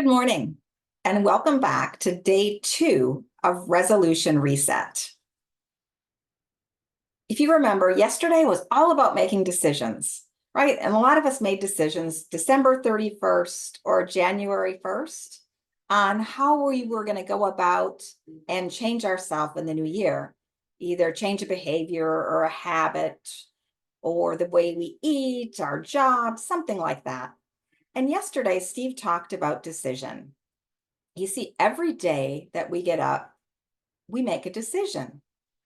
morning, and welcome back to day 2 of Resolution Reset. If you remember, yesterday was all about making decisions, right? And a lot of us made decisions December 31st or January 1st on how we were going to go about and change ourselves in the new year, either change a behavior or a habit or the way we eat, our job, something like that. And yesterday, Steve talked about decision. You see, every day that we get up, we make a decision.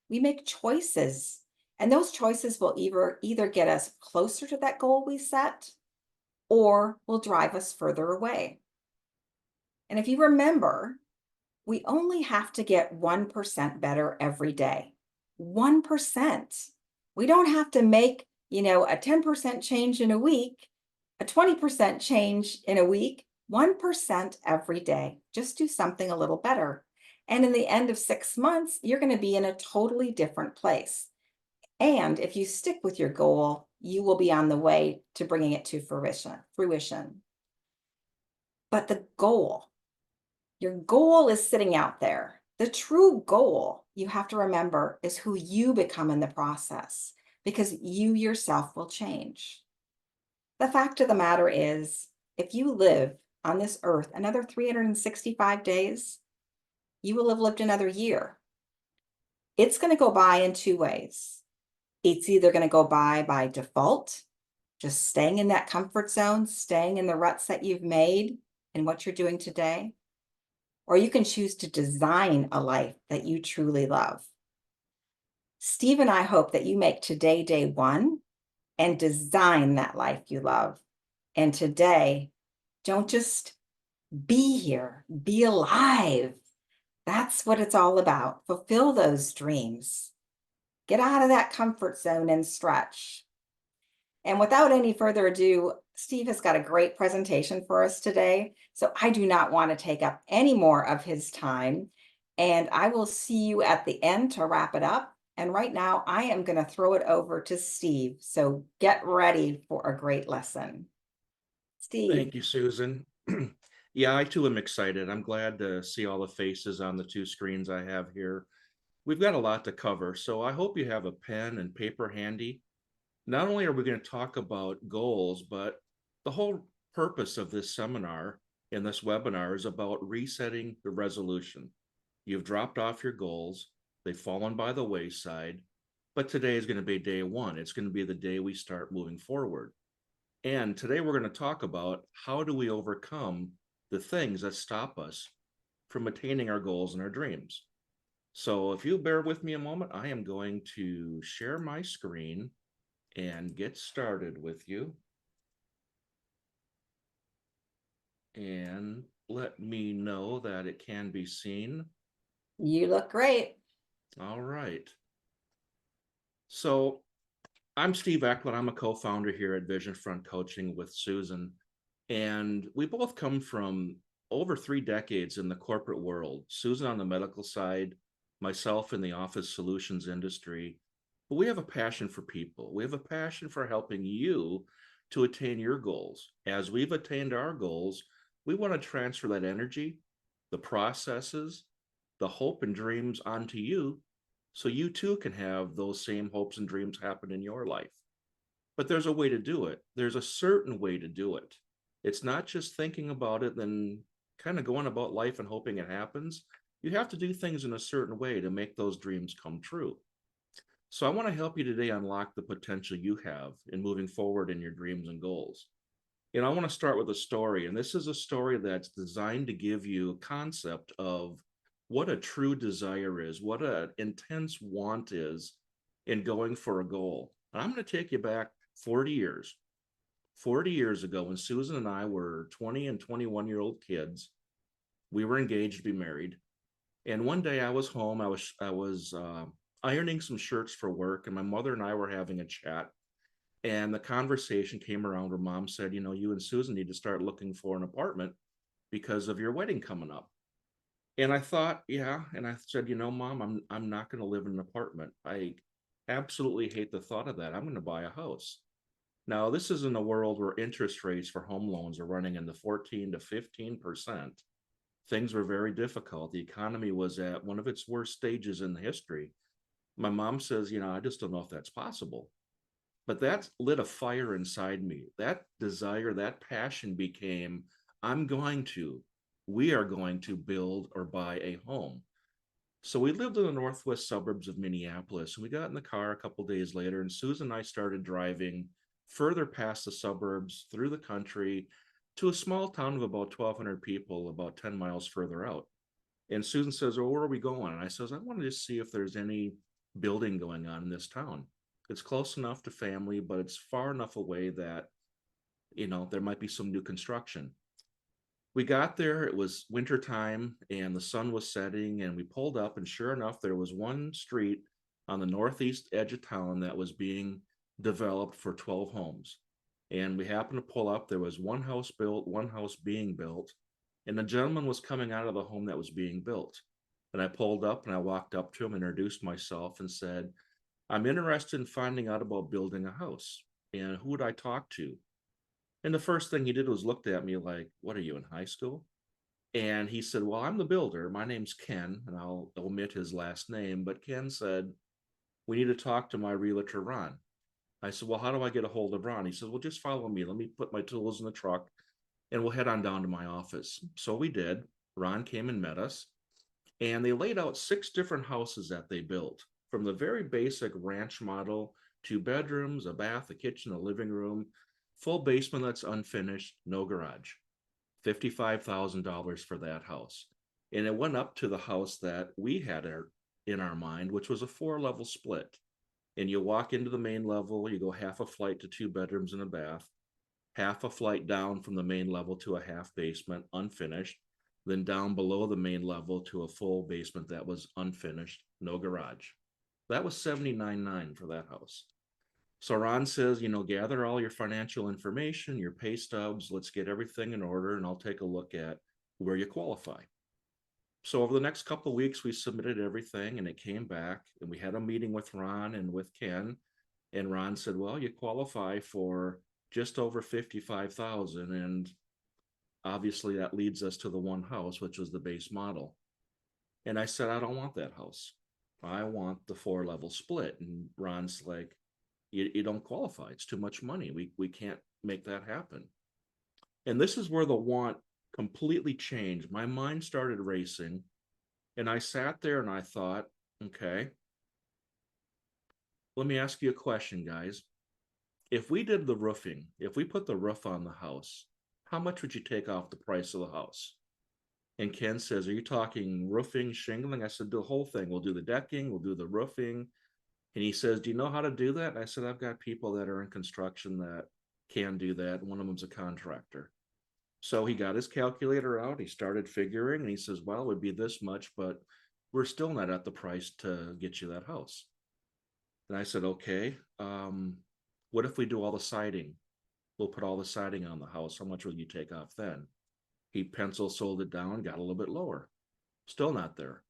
We make choices. And those choices will either get us closer to that goal we set or will drive us further away. And if you remember, we only have to get 1% better every day. 1%. We don't have to make, a 10% change in a week, a 20% change in a week, 1% every day. Just do something a little better. And in the end of 6 months, you're going to be in a totally different place. And if you stick with your goal, you will be on the way to bringing it to fruition. But the goal, your goal is sitting out there. The true goal, you have to remember, is who you become in the process, because you yourself will change. The fact of the matter is, if you live on this earth another 365 days, you will have lived another year. It's going to go by in 2 ways. It's either going to go by default, just staying in that comfort zone, staying in the ruts that you've made and what you're doing today, or you can choose to design a life that you truly love. Steve and I hope that you make today day 1 and design that life you love. And today, don't just be here, be alive. That's what it's all about. Fulfill those dreams. Get out of that comfort zone and stretch. And without any further ado, Steve has got a great presentation for us today. So I do not want to take up any more of his time. And I will see you at the end to wrap it up. And right now, I am going to throw it over to Steve. So get ready for a great lesson. Steve. Thank you, Susan. Yeah, I too am excited. I'm glad to see all the faces on the 2 screens I have here. We've got a lot to cover, so I hope you have a pen and paper handy. Not only are we going to talk about goals, but the whole purpose of this seminar and this webinar is about resetting the resolution. You've dropped off your goals, they've fallen by the wayside, but today is going to be day 1. It's going to be the day we start moving forward. And today we're going to talk about how do we overcome the things that stop us from attaining our goals and our dreams. So if you bear with me a moment, I am going to share my screen and get started with you. And let me know that it can be seen. You look great. All right. So I'm Steve Eklund. I'm a co-founder here at Vision Front Coaching with Susan. And we both come from over 3 decades in the corporate world. Susan on the medical side, myself in the office solutions industry. But we have a passion for people. We have a passion for helping you to attain your goals. As we've attained our goals, we want to transfer that energy, the processes, the hope and dreams onto you, so you too can have those same hopes and dreams happen in your life. But there's a way to do it. There's a certain way to do it. It's not just thinking about it, then kind of going about life and hoping it happens. You have to do things in a certain way to make those dreams come true. So I want to help you today unlock the potential you have in moving forward in your dreams and goals. I want to start with a story, and this is a story that's designed to give you a concept of what a true desire is, what an intense want is in going for a goal. And I'm going to take you back 40 years. 40 years ago, when Susan and I were 20 and 21-year-old kids, we were engaged to be married. And one day I was home, I was ironing some shirts for work, and my mother and I were having a chat. And the conversation came around where Mom said, you and Susan need to start looking for an apartment because of your wedding coming up. And I thought, yeah. And I said, Mom, I'm not going to live in an apartment. I absolutely hate the thought of that. I'm going to buy a house. Now, this is in a world where interest rates for home loans are running in the 14 to 15%. Things were very difficult. The economy was at one of its worst stages in the history. My mom says, I just don't know if that's possible. But that lit a fire inside me. That desire, that passion became, I'm going to, we are going to build or buy a home. So we lived in the northwest suburbs of Minneapolis. And we got in the car a couple days later, and Susan and I started driving further past the suburbs through the country to a small town of about 1,200 people, about 10 miles further out. And Susan says, well, where are we going? And I says, I want to just see if there's any building going on in this town. It's close enough to family, but it's far enough away that, there might be some new construction. We got there, it was winter time and the sun was setting, and we pulled up, and sure enough, there was one street on the northeast edge of town that was being developed for 12 homes. And we happened to pull up, there was one house built, one house being built, and the gentleman was coming out of the home that was being built. And I pulled up and I walked up to him, introduced myself, and said, I'm interested in finding out about building a house. And who would I talk to? And the first thing he did was looked at me like, what are you, in high school? And he said, well, I'm the builder. My name's Ken, and I'll omit his last name. But Ken said, we need to talk to my realtor, Ron. I said, well, how do I get a hold of Ron? He says, well, just follow me. Let me put my tools in the truck and we'll head on down to my office. So we did. Ron came and met us, and they laid out 6 different houses that they built, from the very basic ranch model, 2 bedrooms, a bath, a kitchen, a living room, full basement that's unfinished, no garage. $55,000 for that house. And it went up to the house that we had in our mind, which was a 4-level split. And you walk into the main level, you go half a flight to 2 bedrooms and a bath, half a flight down from the main level to a half basement, unfinished, then down below the main level to a full basement that was unfinished, no garage. That was $79,900 for that house. So Ron says, gather all your financial information, your pay stubs, let's get everything in order, and I'll take a look at where you qualify. So over the next couple of weeks, we submitted everything, and it came back, and we had a meeting with Ron and with Ken. And Ron said, well, you qualify for just over 55,000. And obviously that leads us to the one house, which was the base model. And I said, I don't want that house. I want the 4-level split. And Ron's like, you don't qualify. It's too much money. We can't make that happen. And this is where the want completely changed. My mind started racing, and I sat there and I thought, okay, let me ask you a question, guys. If we did the roofing, if we put the roof on the house, how much would you take off the price of the house? And Ken says, are you talking roofing, shingling? I said, the whole thing. We'll do the decking, we'll do the roofing. And he says, do you know how to do that? And I said, I've got people that are in construction that can do that. One of them's a contractor. So he got his calculator out, he started figuring, and he says, well, it would be this much, but we're still not at the price to get you that house. And I said, okay, what if we do all the siding? We'll put all the siding on the house. How much will you take off then? He pencil sold it down, got a little bit lower. Still not there.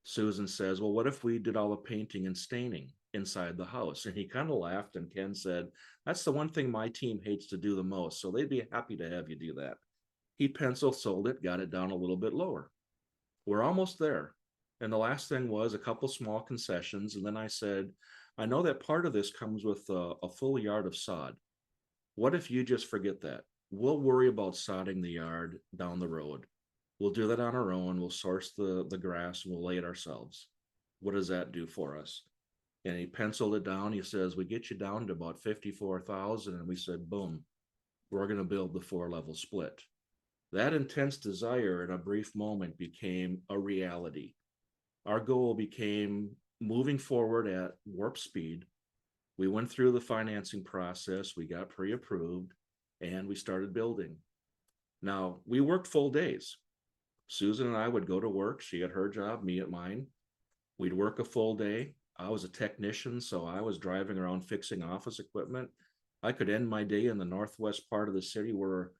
Susan says, well, what if we did all the painting and staining inside the house? And he kind of laughed, and Ken said, that's the one thing my team hates to do the most. So they'd be happy to have you do that. He pencil sold it, got it down a little bit lower. We're almost there. And the last thing was a couple small concessions. And then I said, I know that part of this comes with a full yard of sod. What if you just forget that? We'll worry about sodding the yard down the road. We'll do that on our own. We'll source the grass and we'll lay it ourselves. What does that do for us? And he penciled it down. He says, we get you down to about 54,000. And we said, boom, we're going to build the 4-level split. That intense desire in a brief moment became a reality. Our goal became moving forward at warp speed. We went through the financing process. We got pre-approved and we started building. Now, we worked full days. Susan and I would go to work. She had her job, me at mine. We'd work a full day. I was a technician, so I was driving around fixing office equipment. I could end my day in the northwest part of the city where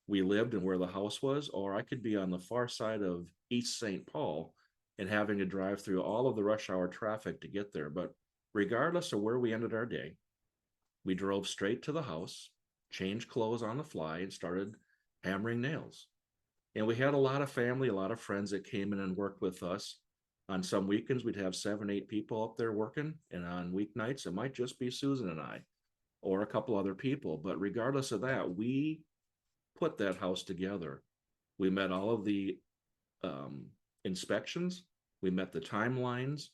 we lived and where the house was, or I could be on the far side of East St. Paul and having to drive through all of the rush hour traffic to get there. But regardless of where we ended our day, We drove straight to the house, changed clothes on the fly, and started hammering nails. And we had a lot of family, a lot of friends that came in and worked with us. On some weekends, we'd have 7, 8 people up there working. And on weeknights, it might just be Susan and I or a couple other people. But regardless of that, we put that house together. We met all of the inspections, we met the timelines.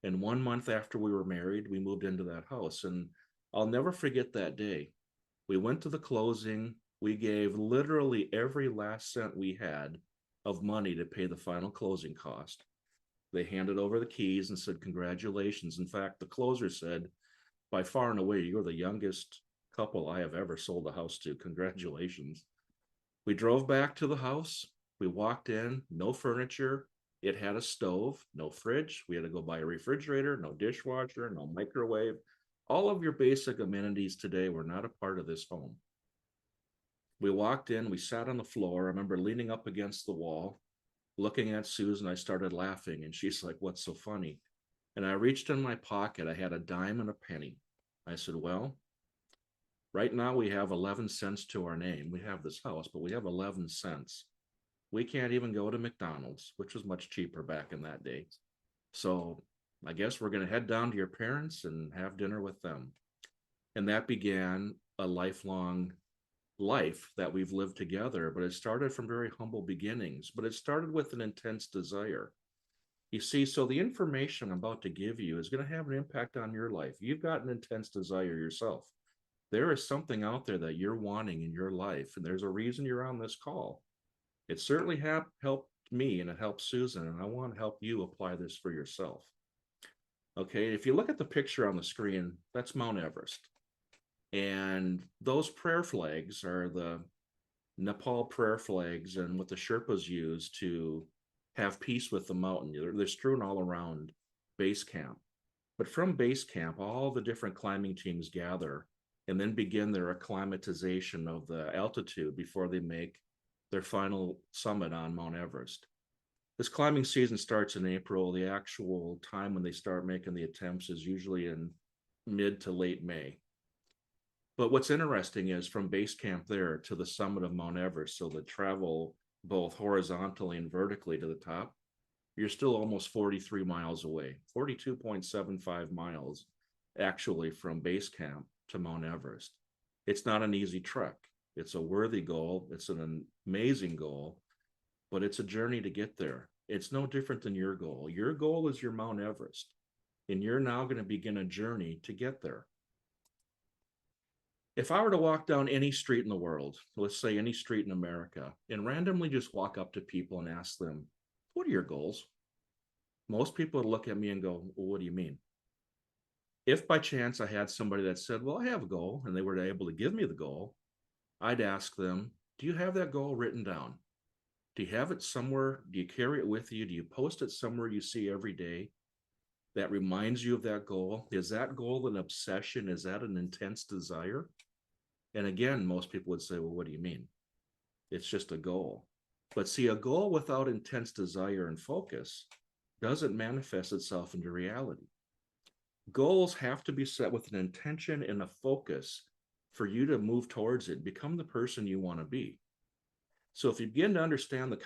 And 1 month after we were married, we moved into that house. And I'll never forget that day. We went to the closing. We gave literally every last cent we had of money to pay the final closing cost. They handed over the keys and said, congratulations. In fact, the closer said, by far and away, you're the youngest couple I have ever sold a house to. Congratulations. We drove back to the house. We walked in, no furniture. It had a stove, no fridge. We had to go buy a refrigerator, no dishwasher, no microwave. All of your basic amenities today were not a part of this home. We walked in, we sat on the floor. I remember leaning up against the wall, looking at Susan. I started laughing, and she's like, what's so funny? And I reached in my pocket. I had a dime and a penny. I said, well, right now we have 11 cents to our name. We have this house, but we have 11 cents. We can't even go to McDonald's, which was much cheaper back in that day. So I guess we're going to head down to your parents and have dinner with them. And that began a lifelong life that we've lived together, but it started from very humble beginnings, but it started with an intense desire. You see, so the information I'm about to give you is going to have an impact on your life. You've got an intense desire yourself. There is something out there that you're wanting in your life, and there's a reason you're on this call. It certainly helped me, and it helped Susan, and I want to help you apply this for yourself. Okay, if you look at the picture on the screen, that's Mount Everest. And those prayer flags are the Nepal prayer flags, and what the Sherpas use to have peace with the mountain. They're strewn all around base camp. But from base camp, all the different climbing teams gather and then begin their acclimatization of the altitude before they make their final summit on Mount Everest. This climbing season starts in April. The actual time when they start making the attempts is usually in mid to late May. But what's interesting is from base camp there to the summit of Mount Everest, so the travel both horizontally and vertically to the top, you're still almost 43 miles away, 42.75 miles actually from base camp to Mount Everest. It's not an easy trek. It's a worthy goal. It's an amazing goal, but it's a journey to get there. It's no different than your goal. Your goal is your Mount Everest, and you're now going to begin a journey to get there. If I were to walk down any street in the world, let's say any street in America, and randomly just walk up to people and ask them, what are your goals? Most people would look at me and go, well, what do you mean? If by chance I had somebody that said, well, I have a goal, and they were able to give me the goal, I'd ask them, do you have that goal written down? Do you have it somewhere? Do you carry it with you? Do you post it somewhere you see every day that reminds you of that goal? Is that goal an obsession? Is that an intense desire? And again, most people would say, well, what do you mean? It's just a goal. But see, a goal without intense desire and focus doesn't manifest itself into reality. Goals have to be set with an intention and a focus for you to move towards it, become the person you want to be. So if you begin to understand the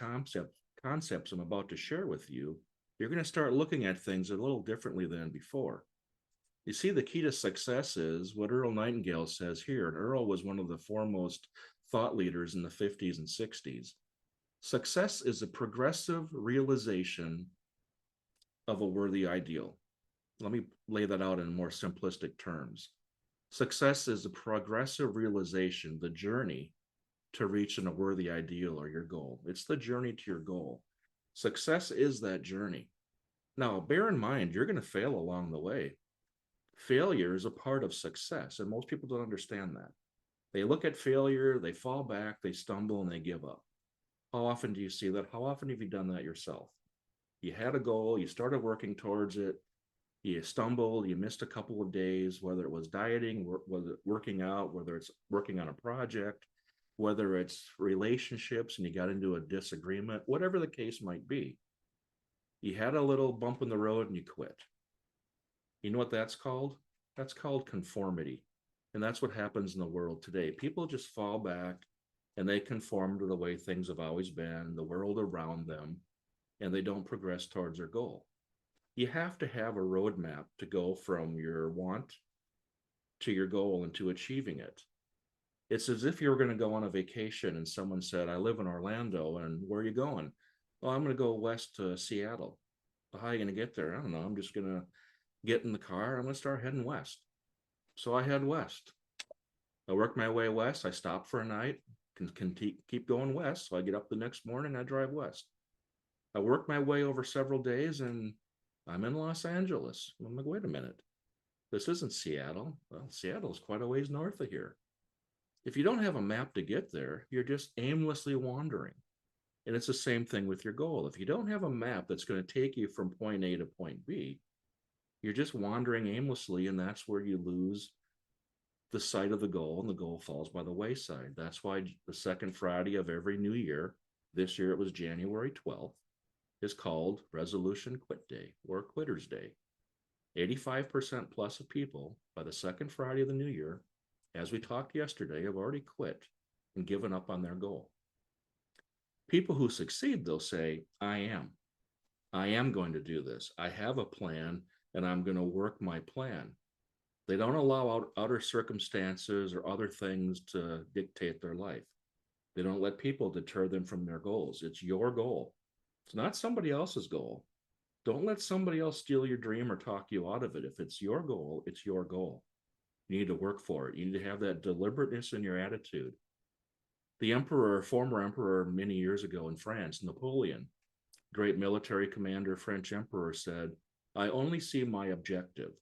concepts I'm about to share with you, you're going to start looking at things a little differently than before. You see, the key to success is what Earl Nightingale says here, and Earl was one of the foremost thought leaders in the 50s and 60s. Success is a progressive realization of a worthy ideal. Let me lay that out in more simplistic terms. Success is a progressive realization, the journey to reach a worthy ideal or your goal. It's the journey to your goal. Success is that journey. Now, bear in mind, you're going to fail along the way. Failure is a part of success, and most people don't understand that. They look at failure, they fall back, they stumble, and they give up. How often do you see that? How often have you done that yourself? You had a goal, you started working towards it, you stumbled, you missed a couple of days, whether it was dieting, whether it's working out, whether it's working on a project, whether it's relationships and you got into a disagreement, whatever the case might be. You had a little bump in the road and you quit. You know what that's called? That's called conformity. And that's what happens in the world today. People just fall back and they conform to the way things have always been, the world around them, and they don't progress towards their goal. You have to have a roadmap to go from your want to your goal and to achieving it. It's as if you were going to go on a vacation and someone said, I live in Orlando, and where are you going? Well, I'm going to go west to Seattle. Well, how are you going to get there? I don't know. I'm just going to get in the car. I'm going to start heading west. So I head west. I work my way west. I stop for a night, can keep going west. So I get up the next morning, I drive west. I work my way over several days and I'm in Los Angeles. I'm like, wait a minute. This isn't Seattle. Well, Seattle is quite a ways north of here. If you don't have a map to get there, you're just aimlessly wandering. And it's the same thing with your goal. If you don't have a map that's going to take you from point A to point B, you're just wandering aimlessly, and that's where you lose the sight of the goal, and the goal falls by the wayside. That's why the second Friday of every new year, this year it was January 12th, is called Resolution Quit Day or Quitter's Day. 85% plus of people by the second Friday of the new year, as we talked yesterday, have already quit and given up on their goal. People who succeed, they'll say, I am going to do this. I have a plan and I'm going to work my plan. They don't allow outer circumstances or other things to dictate their life. They don't let people deter them from their goals. It's your goal. It's not somebody else's goal. Don't let somebody else steal your dream or talk you out of it. If it's your goal, it's your goal. You need to work for it. You need to have that deliberateness in your attitude. The former emperor many years ago in France, Napoleon, great military commander, French emperor, said, I only see my objective.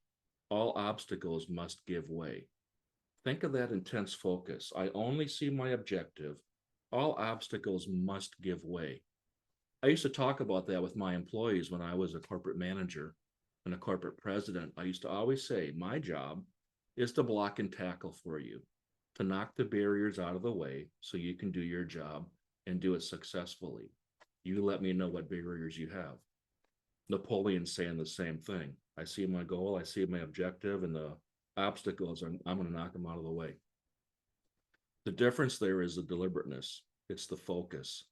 All obstacles must give way. Think of that intense focus. I only see my objective. All obstacles must give way. I used to talk about that with my employees when I was a corporate manager and a corporate president. I used to always say, my job is to block and tackle for you, to knock the barriers out of the way so you can do your job and do it successfully. You let me know what barriers you have. Napoleon's saying the same thing. I see my goal, I see my objective, and the obstacles, I'm going to knock them out of the way. The difference there is the deliberateness. It's the focus.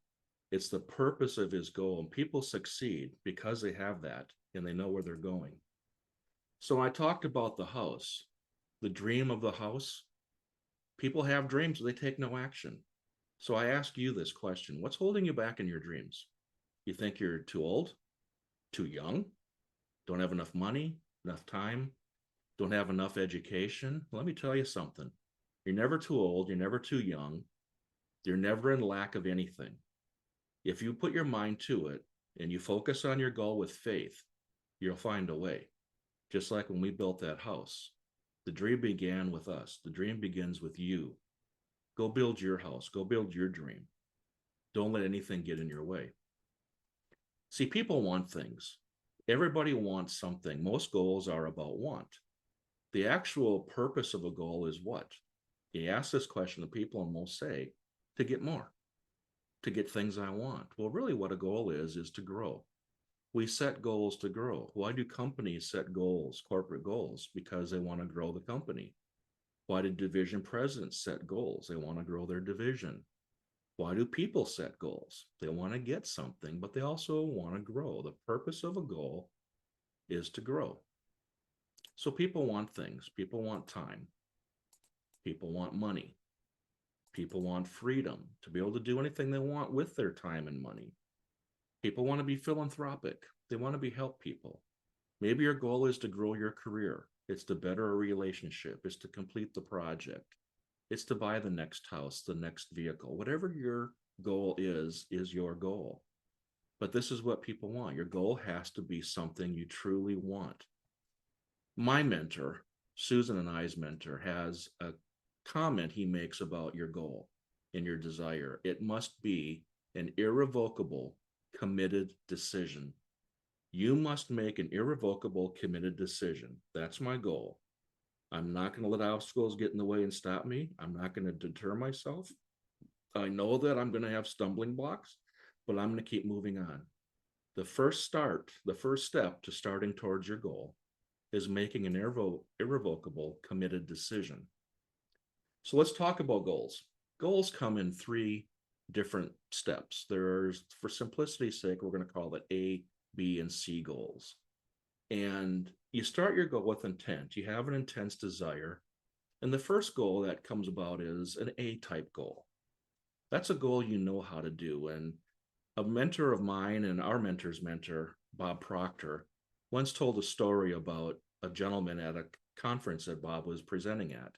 It's the purpose of his goal. And people succeed because they have that and they know where they're going. So I talked about the house, the dream of the house. People have dreams, they take no action. So I ask you this question. What's holding you back in your dreams? You think you're too old, too young, don't have enough money, enough time, don't have enough education? Let me tell you something. You're never too old, you're never too young, you're never in lack of anything. If you put your mind to it and you focus on your goal with faith, you'll find a way. Just like when we built that house, the dream began with us. The dream begins with you. Go build your house, go build your dream. Don't let anything get in your way. See, people want things. Everybody wants something. Most goals are about want. The actual purpose of a goal is what? You ask this question to people and most say, to get more, to get things I want. Well, really what a goal is to grow. We set goals to grow. Why do companies set goals, corporate goals? Because they want to grow the company. Why do division presidents set goals? They want to grow their division. Why do people set goals? They want to get something, but they also want to grow. The purpose of a goal is to grow. So people want things. People want time. People want money. People want freedom to be able to do anything they want with their time and money. People want to be philanthropic. They want to help people. Maybe your goal is to grow your career. It's to better a relationship. It's to complete the project. It's to buy the next house, the next vehicle. Whatever your goal is your goal. But this is what people want. Your goal has to be something you truly want. My mentor, Susan and I's mentor, has a comment he makes about your goal and your desire. It must be an irrevocable, committed decision. You must make an irrevocable, committed decision. That's my goal. I'm not going to let obstacles get in the way and stop me. I'm not going to deter myself. I know that I'm going to have stumbling blocks, but I'm going to keep moving on. The first step to starting towards your goal is making an irrevocable, committed decision. So let's talk about goals. Goals come in three different steps. There's, for simplicity's sake, we're going to call it A, B, and C goals. And you start your goal with intent. You have an intense desire. And the first goal that comes about is an A type goal. That's a goal you know how to do. And a mentor of mine and our mentor's mentor, Bob Proctor, once told a story about a gentleman at a conference that Bob was presenting at.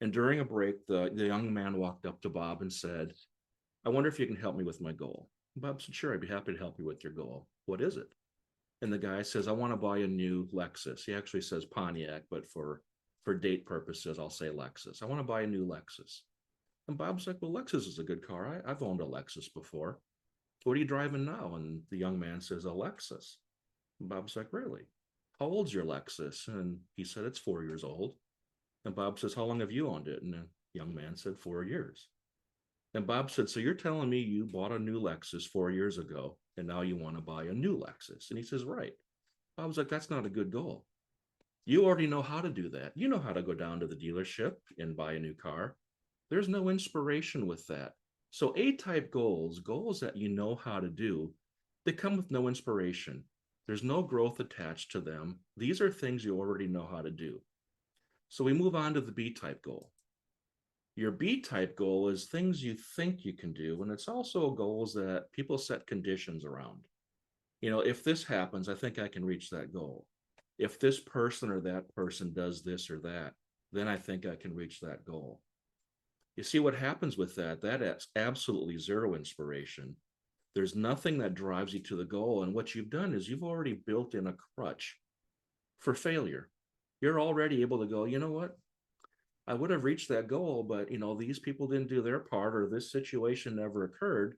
And during a break, the young man walked up to Bob and said, I wonder if you can help me with my goal. Bob said, sure, I'd be happy to help you with your goal. What is it? And the guy says, I want to buy a new Lexus. He actually says Pontiac, but for date purposes, I'll say Lexus. I want to buy a new Lexus. And Bob's like, well, Lexus is a good car. I've owned a Lexus before. What are you driving now? And the young man says, a Lexus. And Bob's like, really? How old's your Lexus? And he said, it's 4 years old. And Bob says, how long have you owned it? And the young man said, 4 years. And Bob said, so you're telling me you bought a new Lexus 4 years ago, and now you want to buy a new Lexus? And he says, right. Bob's like, that's not a good goal. You already know how to do that. You know how to go down to the dealership and buy a new car. There's no inspiration with that. So A-type goals, goals that you know how to do, they come with no inspiration. There's no growth attached to them. These are things you already know how to do. So we move on to the B-type goal. Your B-type goal is things you think you can do, and it's also goals that people set conditions around. You know, if this happens, I think I can reach that goal. If this person or that person does this or that, then I think I can reach that goal. You see what happens with that? That's absolutely zero inspiration. There's nothing that drives you to the goal. And what you've done is you've already built in a crutch for failure. You're already able to go, you know what? I would have reached that goal, but you know, these people didn't do their part, or this situation never occurred.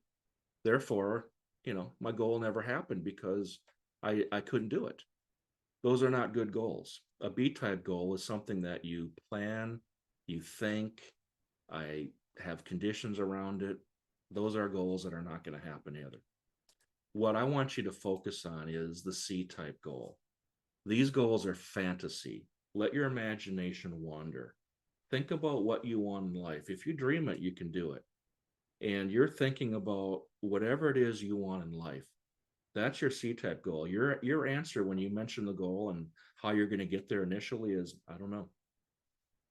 Therefore, you know, my goal never happened because I couldn't do it. Those are not good goals. A B-type goal is something that you plan, you think, I have conditions around it. Those are goals that are not going to happen either. What I want you to focus on is the C-type goal. These goals are fantasy. Let your imagination wander. Think about what you want in life. If you dream it, you can do it. And you're thinking about whatever it is you want in life. That's your C-type goal. Your answer when you mention the goal and how you're going to get there initially is, I don't know.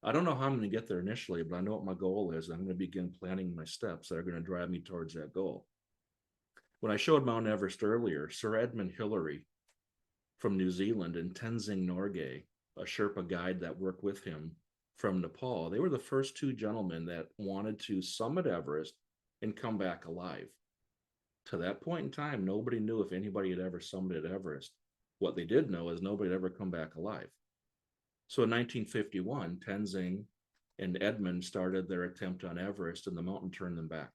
I don't know how I'm going to get there initially, but I know what my goal is. I'm going to begin planning my steps that are going to drive me towards that goal. When I showed Mount Everest earlier, Sir Edmund Hillary from New Zealand and Tenzing Norgay, a Sherpa guide that worked with him from Nepal, they were the first two gentlemen that wanted to summit Everest and come back alive. To that point in time, nobody knew if anybody had ever summited Everest. What they did know is nobody had ever come back alive. So in 1951, Tenzing and Edmund started their attempt on Everest, and the mountain turned them back.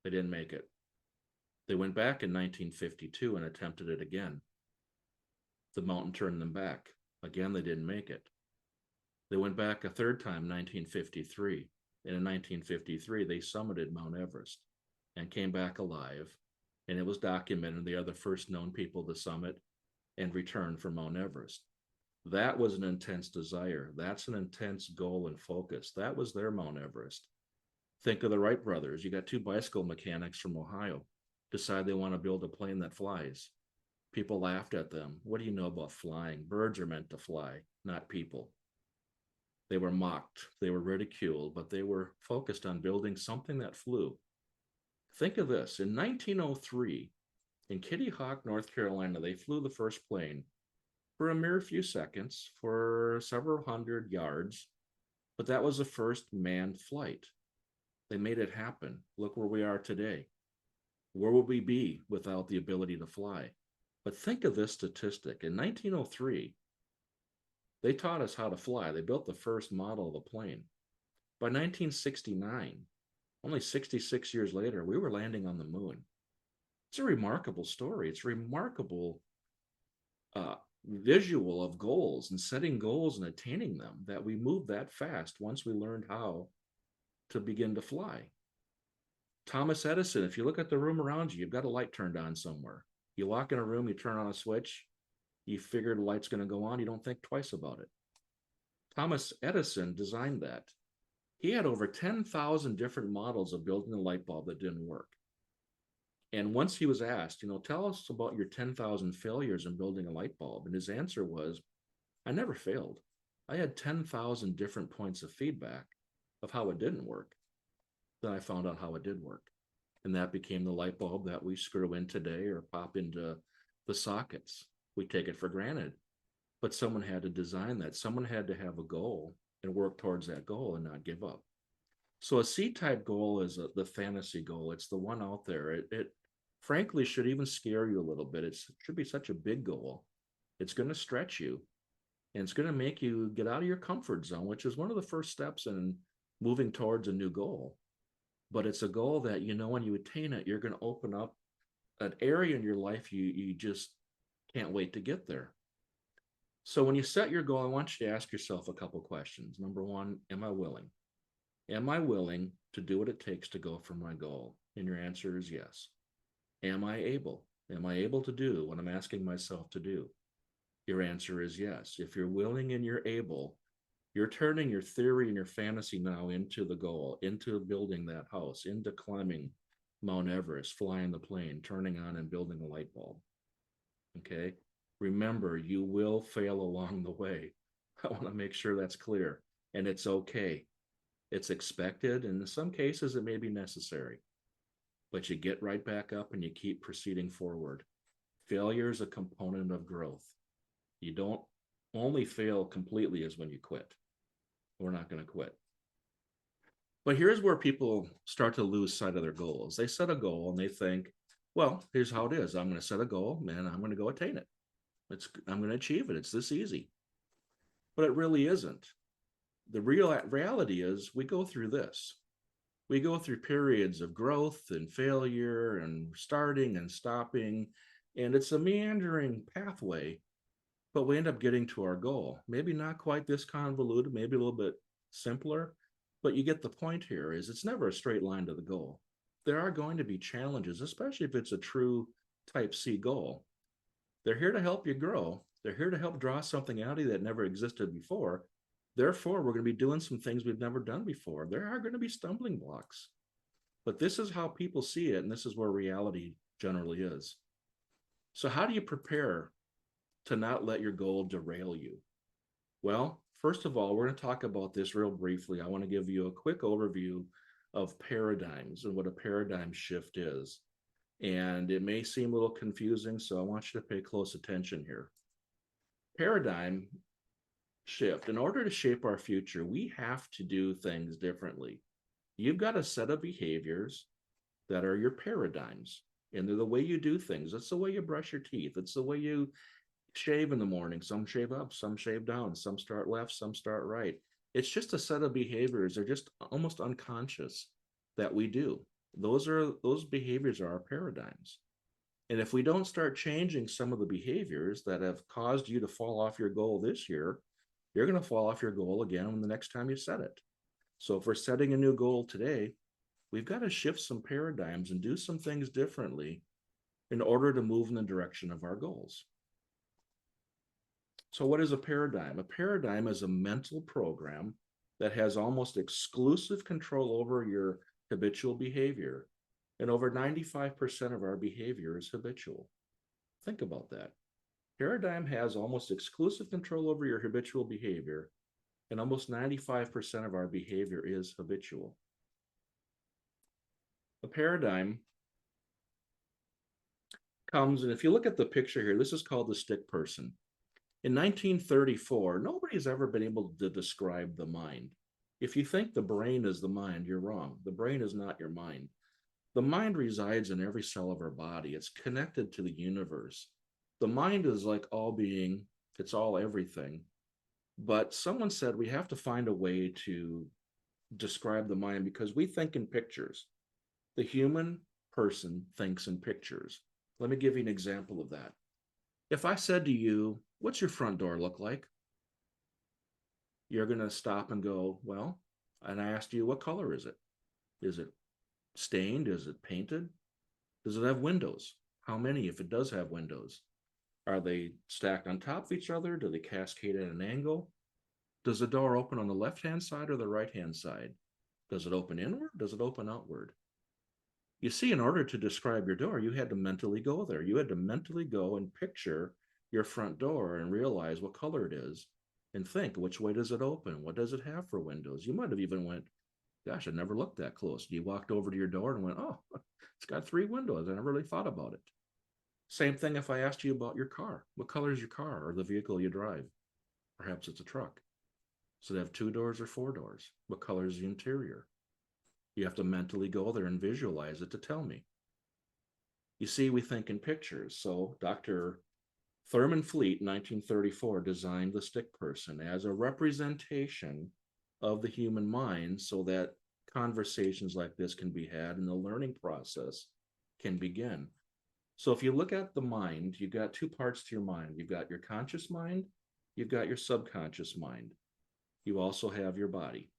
They didn't make it. They went back in 1952 and attempted it again. The mountain turned them back. Again, they didn't make it. They went back a third time, 1953. And in 1953, they summited Mount Everest and came back alive. And it was documented they are the first known people to summit and return from Mount Everest. That was an intense desire. That's an intense goal and focus. That was their Mount Everest. Think of the Wright brothers. You got two bicycle mechanics from Ohio decide they want to build a plane that flies. People laughed at them. What do you know about flying? Birds are meant to fly, not people. They were mocked. They were ridiculed, but they were focused on building something that flew. Think of this. In 1903, in Kitty Hawk, North Carolina, they flew the first plane for a mere few seconds for several hundred yards, but that was the first manned flight. They made it happen. Look where we are today. Where would we be without the ability to fly? But think of this statistic. In 1903, they taught us how to fly. They built the first model of a plane. By 1969, only 66 years later, we were landing on the moon. It's a remarkable story. It's a remarkable visual of goals and setting goals and attaining them, that we moved that fast once we learned how to begin to fly. Thomas Edison, if you look at the room around you, you've got a light turned on somewhere. You walk in a room, you turn on a switch, you figure the light's going to go on, you don't think twice about it. Thomas Edison designed that. He had over 10,000 different models of building a light bulb that didn't work. And once he was asked, tell us about your 10,000 failures in building a light bulb. And his answer was, I never failed. I had 10,000 different points of feedback of how it didn't work. Then I found out how it did work. And that became the light bulb that we screw in today or pop into the sockets. We take it for granted. But someone had to design that. Someone had to have a goal and work towards that goal and not give up. So a C-type goal is the fantasy goal. It's the one out there. It frankly should even scare you a little bit. It should be such a big goal. It's going to stretch you and it's going to make you get out of your comfort zone, which is one of the first steps in moving towards a new goal. But it's a goal that, when you attain it, you're going to open up an area in your life you just can't wait to get there. So when you set your goal, I want you to ask yourself a couple questions. Number one, am I willing? Am I willing to do what it takes to go for my goal? And your answer is yes. Am I able? Am I able to do what I'm asking myself to do? Your answer is yes. If you're willing and you're able, you're turning your theory and your fantasy now into the goal, into building that house, into climbing Mount Everest, flying the plane, turning on and building a light bulb. Okay? Remember, you will fail along the way. I want to make sure that's clear. And it's okay. It's expected. And in some cases, it may be necessary. But you get right back up and you keep proceeding forward. Failure is a component of growth. You don't only fail completely is when you quit. We're not going to quit. But here's where people start to lose sight of their goals. They set a goal and they think, well, here's how it is. I'm going to set a goal and I'm going to go attain it. I'm going to achieve it. It's this easy. But it really isn't. The reality is we go through this. We go through periods of growth and failure and starting and stopping. And it's a meandering pathway, but we end up getting to our goal. Maybe not quite this convoluted, maybe a little bit simpler, but you get the point here is it's never a straight line to the goal. There are going to be challenges, especially if it's a true type C goal. They're here to help you grow. They're here to help draw something out of you that never existed before. Therefore, we're going to be doing some things we've never done before. There are going to be stumbling blocks. But this is how people see it, and this is where reality generally is. So how do you prepare to not let your goal derail you? Well, first of all, we're going to talk about this real briefly. I want to give you a quick overview of paradigms and what a paradigm shift is. And it may seem a little confusing, so I want you to pay close attention here. Paradigm shift. In order to shape our future, we have to do things differently. You've got a set of behaviors that are your paradigms, and they're the way you do things. It's the way you brush your teeth. It's the way you shave in the morning. Some shave up, some shave down, some start left, some start right. It's just a set of behaviors. They're just almost unconscious that we do. Those behaviors are our paradigms. And if we don't start changing some of the behaviors that have caused you to fall off your goal this year, you're going to fall off your goal again the next time you set it. So if we're setting a new goal today, we've got to shift some paradigms and do some things differently in order to move in the direction of our goals. So what is a paradigm? A paradigm is a mental program that has almost exclusive control over your habitual behavior. And over 95% of our behavior is habitual. Think about that. Paradigm has almost exclusive control over your habitual behavior, and almost 95% of our behavior is habitual. A paradigm comes, and if you look at the picture here, this is called the stick person. In 1934, nobody's ever been able to describe the mind. If you think the brain is the mind, you're wrong. The brain is not your mind. The mind resides in every cell of our body. It's connected to the universe. The mind is like all being, it's all everything. But someone said we have to find a way to describe the mind because we think in pictures. The human person thinks in pictures. Let me give you an example of that. If I said to you, what's your front door look like? You're going to stop and go, well, and I asked you, what color is it? Is it stained? Is it painted? Does it have windows? How many, if it does have windows? Are they stacked on top of each other? Do they cascade at an angle? Does the door open on the left-hand side or the right-hand side? Does it open inward? Does it open outward? You see, in order to describe your door, you had to mentally go there. You had to mentally go and picture your front door and realize what color it is and think, which way does it open? What does it have for windows? You might have even went, gosh, I never looked that close. You walked over to your door and went, oh, it's got 3 windows. I never really thought about it. Same thing if I asked you about your car. What color is your car or the vehicle you drive? Perhaps it's a truck. Does it have 2 doors or 4 doors? What color is the interior? You have to mentally go there and visualize it to tell me. You see, we think in pictures. So Dr. Thurman Fleet in 1934 designed the stick person as a representation of the human mind so that conversations like this can be had and the learning process can begin. So if you look at the mind, you've got 2 parts to your mind. You've got your conscious mind, you've got your subconscious mind. You also have your body.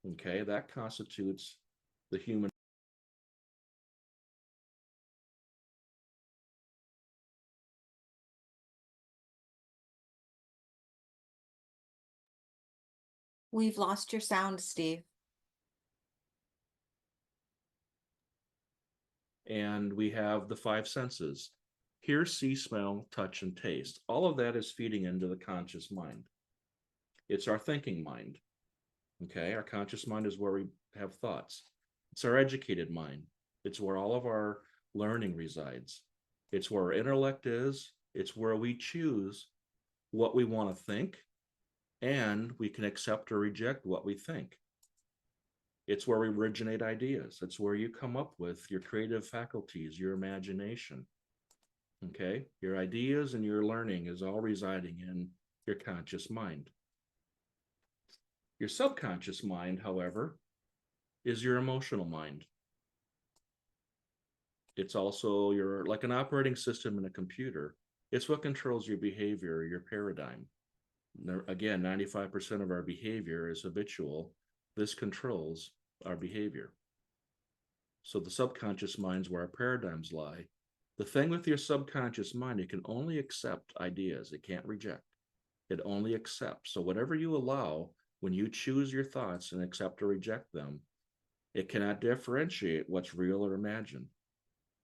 Okay, that constitutes the human. We've lost your sound, Steve. And we have the 5 senses: hear, see, smell, touch, and taste. All of that is feeding into the conscious mind. It's our thinking mind. Okay, our conscious mind is where we have thoughts. It's our educated mind. It's where all of our learning resides. It's where our intellect is. It's where we choose what we want to think, and we can accept or reject what we think. It's where we originate ideas. It's where you come up with your creative faculties, your imagination. Okay, your ideas and your learning is all residing in your conscious mind. Your subconscious mind, however, is your emotional mind. It's also your, like an operating system in a computer. It's what controls your behavior, your paradigm. Again, 95% of our behavior is habitual. This controls our behavior. So the subconscious mind's where our paradigms lie. The thing with your subconscious mind, it can only accept ideas. It can't reject. It only accepts. So whatever you allow, when you choose your thoughts and accept or reject them, it cannot differentiate what's real or imagined.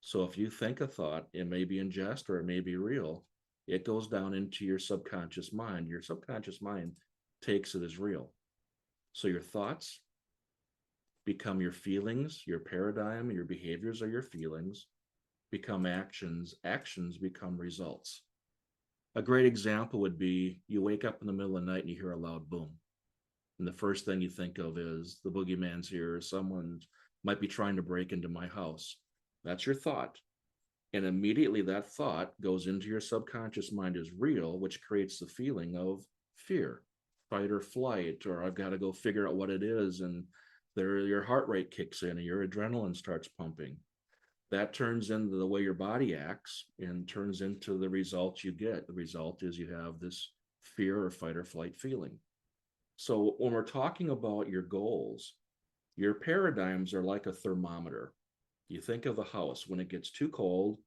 So if you think a thought, it may be in jest or it may be real, it goes down into your subconscious mind. Your subconscious mind takes it as real. So your thoughts become your feelings, your paradigm, your behaviors are your feelings, become actions, actions become results. A great example would be you wake up in the middle of the night and you hear a loud boom. And the first thing you think of is the boogeyman's here, someone might be trying to break into my house. That's your thought. And immediately that thought goes into your subconscious mind as real, which creates the feeling of fear, fight or flight, or I've got to go figure out what it is. And there your heart rate kicks in and your adrenaline starts pumping. That turns into the way your body acts and turns into the results you get. The result is you have this fear or fight or flight feeling. So when we're talking about your goals, your paradigms are like a thermometer. You think of a house, when it gets too cold,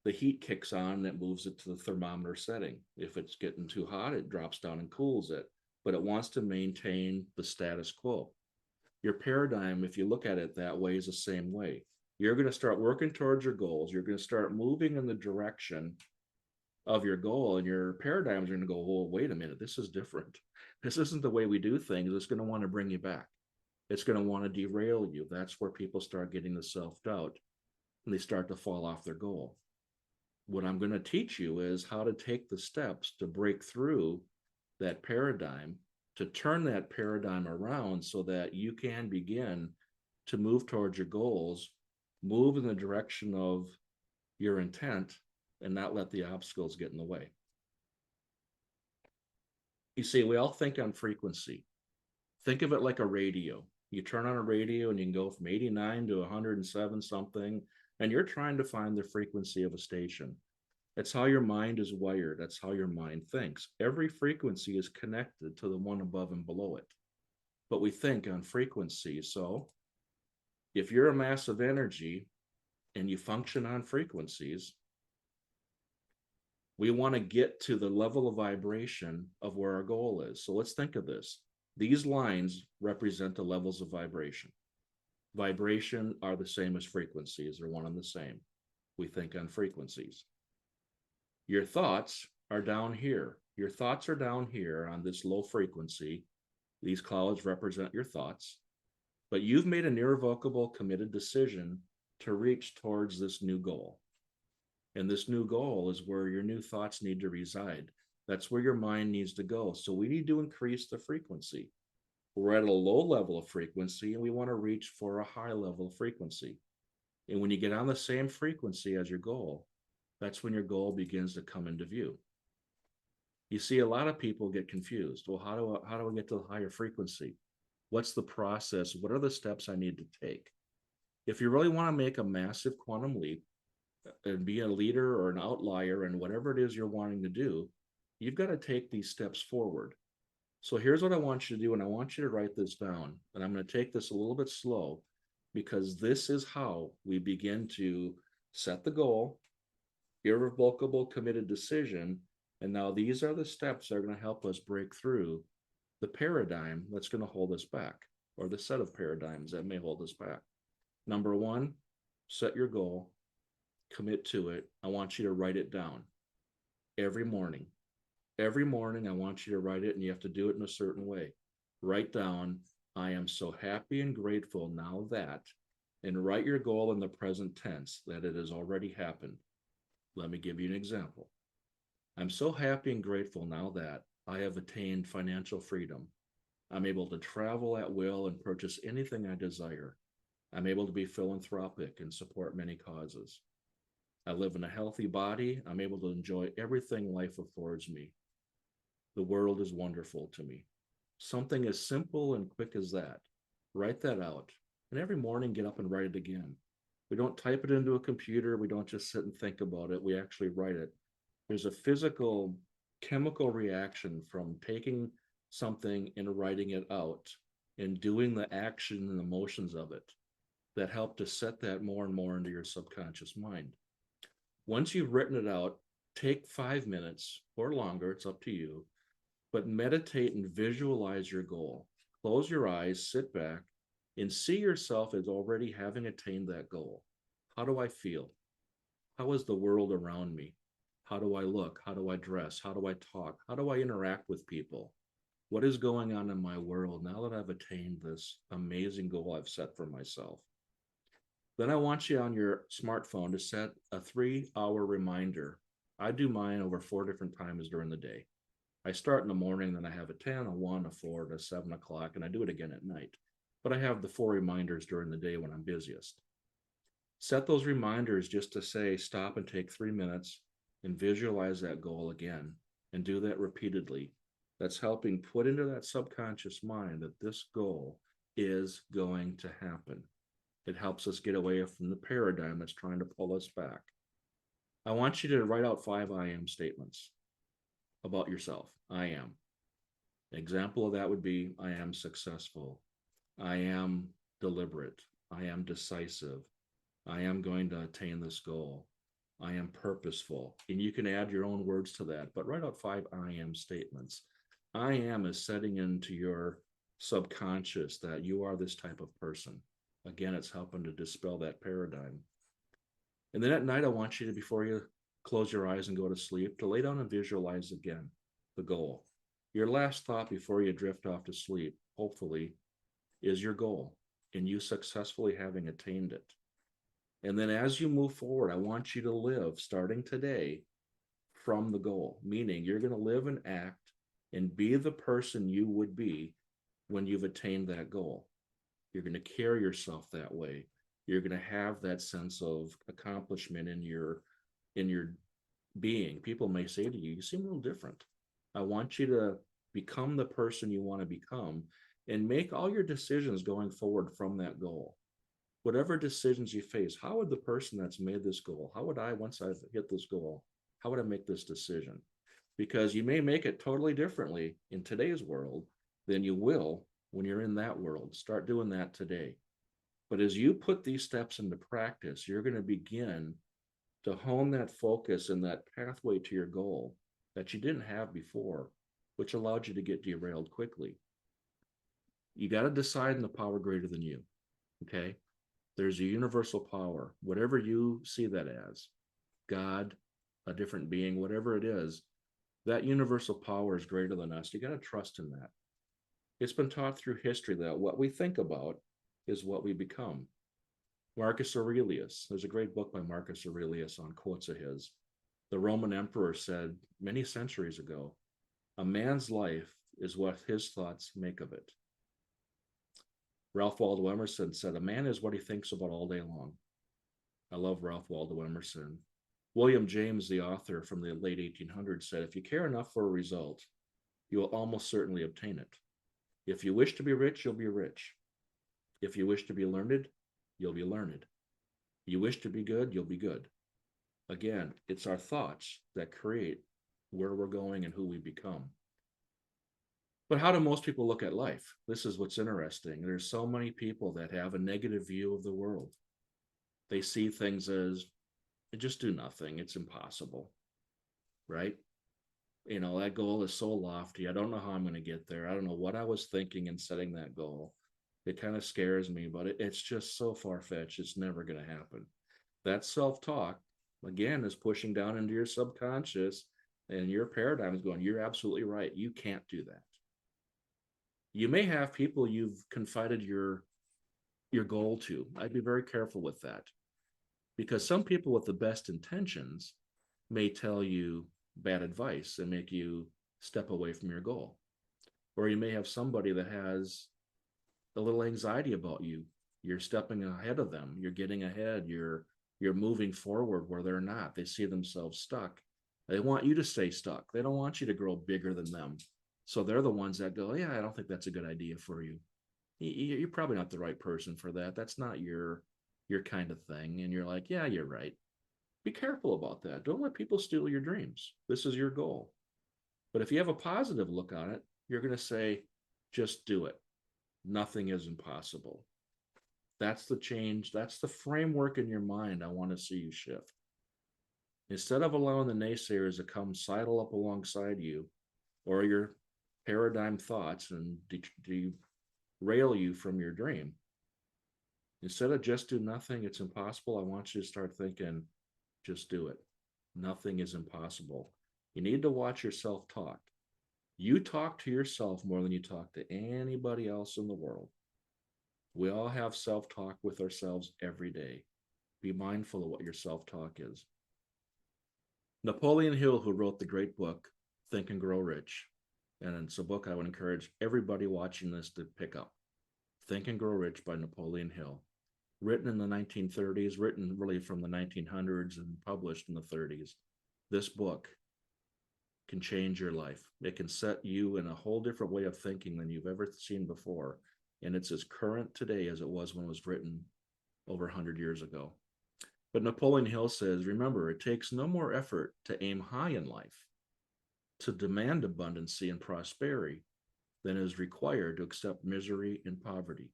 the heat kicks on and it moves it to the thermometer setting. If it's getting too hot, it drops down and cools it, but it wants to maintain the status quo. Your paradigm, if you look at it that way, is the same way. You're going to start working towards your goals. You're going to start moving in the direction of your goal, and your paradigms are going to go, well, wait a minute, this is different. This isn't the way we do things. It's going to want to bring you back. It's going to want to derail you. That's where people start getting the self-doubt and they start to fall off their goal. What I'm going to teach you is how to take the steps to break through that paradigm, to turn that paradigm around so that you can begin to move towards your goals, move in the direction of your intent, and not let the obstacles get in the way. You see, we all think on frequency. Think of it like a radio. You turn on a radio and you can go from 89 to 107 something, and you're trying to find the frequency of a station. That's how your mind is wired. That's how your mind thinks. Every frequency is connected to the one above and below it. But we think on frequency. So if you're a mass of energy and you function on frequencies, we want to get to the level of vibration of where our goal is. So let's think of this. These lines represent the levels of vibration. Vibration are the same as frequencies, they're one and the same. We think on frequencies. Your thoughts are down here. Your thoughts are down here on this low frequency. These clouds represent your thoughts, but you've made an irrevocable, committed decision to reach towards this new goal. And this new goal is where your new thoughts need to reside. That's where your mind needs to go. So we need to increase the frequency. We're at a low level of frequency and we want to reach for a high level of frequency. And when you get on the same frequency as your goal, that's when your goal begins to come into view. You see, a lot of people get confused. Well, how do I get to the higher frequency? What's the process? What are the steps I need to take? If you really want to make a massive quantum leap and be a leader or an outlier in whatever it is you're wanting to do, you've got to take these steps forward. So here's what I want you to do, and I want you to write this down. And I'm going to take this a little bit slow because this is how we begin to set the goal, irrevocable, committed decision. And now these are the steps that are going to help us break through the paradigm that's going to hold us back, or the set of paradigms that may hold us back. Number one, set your goal, commit to it. I want you to write it down every morning. Every morning, I want you to write it, and you have to do it in a certain way. Write down, I am so happy and grateful now that, and write your goal in the present tense that it has already happened. Let me give you an example. I'm so happy and grateful now that I have attained financial freedom. I'm able to travel at will and purchase anything I desire. I'm able to be philanthropic and support many causes. I live in a healthy body. I'm able to enjoy everything life affords me. The world is wonderful to me. Something as simple and quick as that. Write that out. And every morning, get up and write it again. We don't type it into a computer. We don't just sit and think about it. We actually write it. There's a physical, chemical reaction from taking something and writing it out and doing the action and emotions of it that help to set that more and more into your subconscious mind. Once you've written it out, take 5 minutes or longer, it's up to you, but meditate and visualize your goal. Close your eyes, sit back, and see yourself as already having attained that goal. How do I feel? How is the world around me? How do I look? How do I dress? How do I talk? How do I interact with people? What is going on in my world now that I've attained this amazing goal I've set for myself? Then I want you on your smartphone to set a 3-hour reminder. I do mine over 4 different times during the day. I start in the morning, then I have a 10, a 1, a 4, a 7 o'clock, and I do it again at night. But I have the 4 reminders during the day when I'm busiest. Set those reminders just to say, stop and take 3 minutes and visualize that goal again, and do that repeatedly. That's helping put into that subconscious mind that this goal is going to happen. It helps us get away from the paradigm that's trying to pull us back. I want you to write out 5 I am statements about yourself. I am. An example of that would be, I am successful. I am deliberate. I am decisive. I am going to attain this goal. I am purposeful. And you can add your own words to that, but write out 5 I am statements. I am is setting into your subconscious that you are this type of person. Again, it's helping to dispel that paradigm. And then at night, I want you to, before you close your eyes and go to sleep, to lay down and visualize again the goal. Your last thought before you drift off to sleep, hopefully, is your goal and you successfully having attained it. And then as you move forward, I want you to live, starting today, from the goal, meaning you're going to live and act and be the person you would be when you've attained that goal. You're going to carry yourself that way. You're going to have that sense of accomplishment in your being. People may say to you, you seem a little different. I want you to become the person you want to become and make all your decisions going forward from that goal. Whatever decisions you face, how would the person that's made this goal, how would I, once I've hit this goal, how would I make this decision? Because you may make it totally differently in today's world than you will when you're in that world. Start doing that today. But as you put these steps into practice, you're going to begin to hone that focus and that pathway to your goal that you didn't have before, which allowed you to get derailed quickly. You got to decide in the power greater than you. Okay. There's a universal power, whatever you see that as, God, a different being, whatever it is, that universal power is greater than us. You got to trust in that. It's been taught through history that what we think about is what we become. Marcus Aurelius, there's a great book by Marcus Aurelius on quotes of his. The Roman emperor said many centuries ago, a man's life is what his thoughts make of it. Ralph Waldo Emerson said, a man is what he thinks about all day long. I love Ralph Waldo Emerson. William James, the author from the late 1800s, said, if you care enough for a result, you will almost certainly obtain it. If you wish to be rich, you'll be rich. If you wish to be learned, you'll be learned. You wish to be good, you'll be good. Again, it's our thoughts that create where we're going and who we become. But how do most people look at life? This is what's interesting. There's so many people that have a negative view of the world. They see things as just do nothing. It's impossible, right? You know, that goal is so lofty. I don't know how I'm going to get there. I don't know what I was thinking in setting that goal. It kind of scares me, but it's just so far-fetched. It's never going to happen. That self-talk, again, is pushing down into your subconscious, and your paradigm is going, you're absolutely right. You can't do that. You may have people you've confided your goal to. I'd be very careful with that, because some people with the best intentions may tell you bad advice and make you step away from your goal. Or you may have somebody that has a little anxiety about you. You're stepping ahead of them. You're getting ahead. You're moving forward where they're not. They see themselves stuck. They want you to stay stuck. They don't want you to grow bigger than them. So they're the ones that go, yeah, I don't think that's a good idea for you. You're probably not the right person for that. That's not your kind of thing. And you're like, yeah, you're right. Be careful about that. Don't let people steal your dreams. This is your goal. But if you have a positive look on it, you're going to say, just do it. Nothing is impossible. That's the change. That's the framework in your mind I want to see you shift. Instead of allowing the naysayers to come sidle up alongside you or your paradigm thoughts and derail you from your dream, instead of just do nothing, it's impossible, I want you to start thinking, just do it. Nothing is impossible. You need to watch your self-talk. You talk to yourself more than you talk to anybody else in the world. We all have self-talk with ourselves every day. Be mindful of what your self-talk is. Napoleon Hill, who wrote the great book, Think and Grow Rich, and it's a book I would encourage everybody watching this to pick up. Think and Grow Rich by Napoleon Hill. Written in the 1930s, written really from the 1900s and published in the 30s. This book can change your life. It can set you in a whole different way of thinking than you've ever seen before. And it's as current today as it was when it was written over 100 years ago. But Napoleon Hill says, remember, it takes no more effort to aim high in life, to demand abundancy and prosperity, than is required to accept misery and poverty.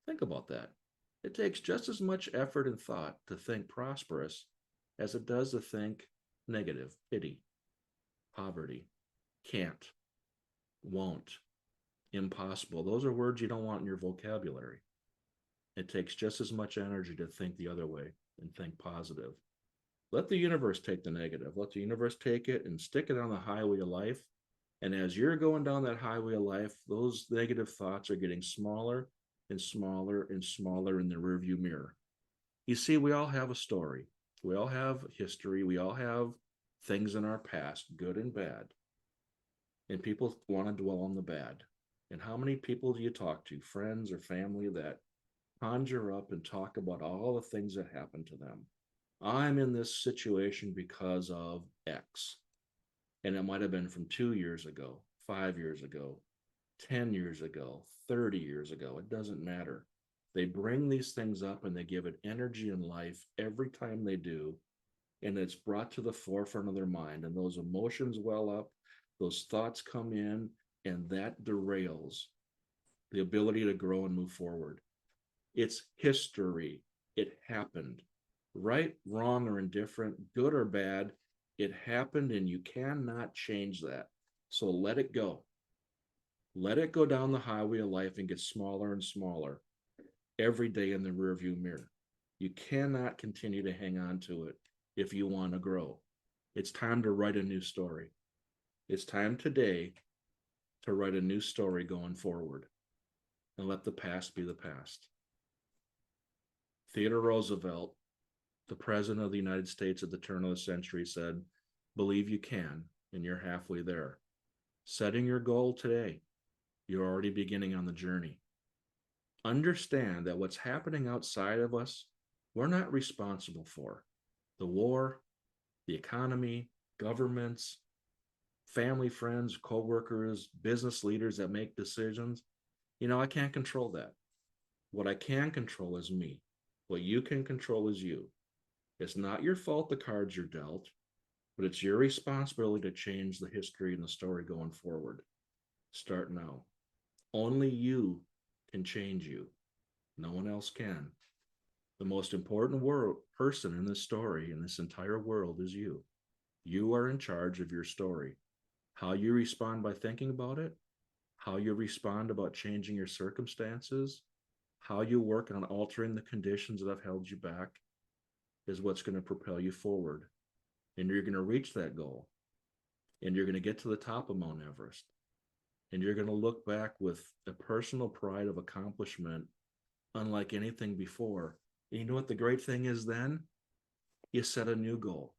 Think about that. It takes just as much effort and thought to think prosperous as it does to think negative, pity, poverty, can't, won't, impossible. Those are words you don't want in your vocabulary. It takes just as much energy to think the other way and think positive. Let the universe take the negative. Let the universe take it and stick it on the highway of life. And as you're going down that highway of life, those negative thoughts are getting smaller and smaller and smaller in the rearview mirror. You see, we all have a story. We all have history. We all have things in our past, good and bad. And people want to dwell on the bad. And how many people do you talk to, friends or family, that conjure up and talk about all the things that happened to them? I'm in this situation because of X. And it might have been from 2 years ago, 5 years ago, 10 years ago, 30 years ago. It doesn't matter. They bring these things up and they give it energy and life every time they do. And it's brought to the forefront of their mind. And those emotions well up, those thoughts come in, and that derails the ability to grow and move forward. It's history. It happened. Right, wrong, or indifferent, good or bad, it happened, and you cannot change that. So let it go. Let it go down the highway of life and get smaller and smaller every day in the rearview mirror. You cannot continue to hang on to it if you want to grow. It's time to write a new story. It's time today to write a new story going forward and let the past be the past. Theodore Roosevelt, the president of the United States at the turn of the century, said, believe you can, and you're halfway there. Setting your goal today, you're already beginning on the journey. Understand that what's happening outside of us, we're not responsible for. The war, the economy, governments, family, friends, co-workers, business leaders that make decisions. I can't control that. What I can control is me. What you can control is you. It's not your fault the cards you're dealt, but it's your responsibility to change the history and the story going forward. Start now. Only you can change you. No one else can. The most important person in this story, in this entire world, is you. You are in charge of your story. How you respond by thinking about it, how you respond about changing your circumstances, how you work on altering the conditions that have held you back is what's going to propel you forward. And you're going to reach that goal. And you're going to get to the top of Mount Everest. And you're going to look back with a personal pride of accomplishment unlike anything before. And you know what the great thing is then? You set a new goal.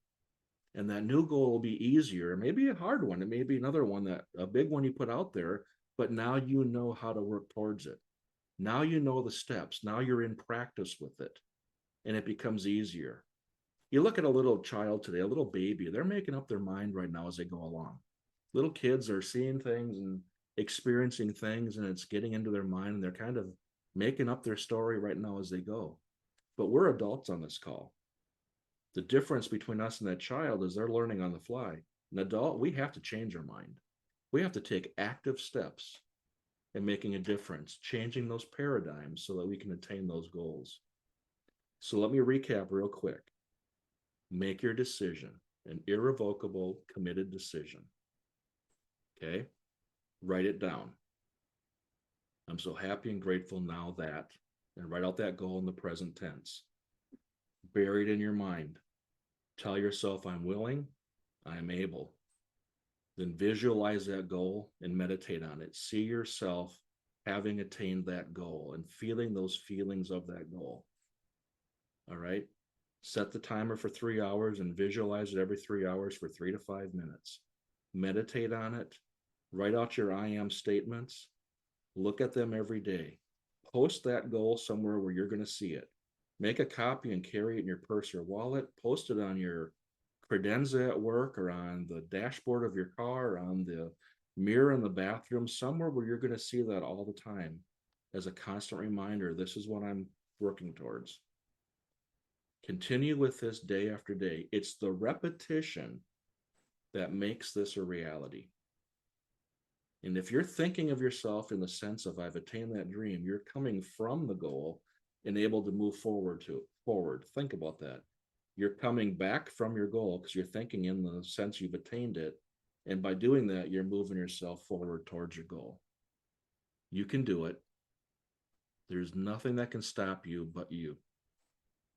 And that new goal will be easier, maybe a hard one. It may be another one, that a big one you put out there, but now you know how to work towards it. Now you know the steps. Now you're in practice with it, and it becomes easier. You look at a little child today, a little baby, they're making up their mind right now as they go along. Little kids are seeing things and experiencing things, and it's getting into their mind, and they're kind of making up their story right now as they go. But we're adults on this call. The difference between us and that child is they're learning on the fly. An adult, we have to change our mind. We have to take active steps in making a difference, changing those paradigms so that we can attain those goals. So let me recap real quick. Make your decision, an irrevocable, committed decision. Okay? Write it down. I'm so happy and grateful now that, and write out that goal in the present tense. Bury it in your mind. Tell yourself, I'm willing, I am able. Then visualize that goal and meditate on it. See yourself having attained that goal and feeling those feelings of that goal. All right. Set the timer for 3 hours and visualize it every 3 hours for 3 to 5 minutes. Meditate on it. Write out your I am statements. Look at them every day. Post that goal somewhere where you're going to see it. Make a copy and carry it in your purse or wallet. Post it on your credenza at work or on the dashboard of your car or on the mirror in the bathroom, somewhere where you're going to see that all the time as a constant reminder. This is what I'm working towards. Continue with this day after day. It's the repetition that makes this a reality. And if you're thinking of yourself in the sense of I've attained that dream, you're coming from the goal and able to move forward. Think about that. You're coming back from your goal because you're thinking in the sense you've attained it. And by doing that, you're moving yourself forward towards your goal. You can do it. There's nothing that can stop you but you.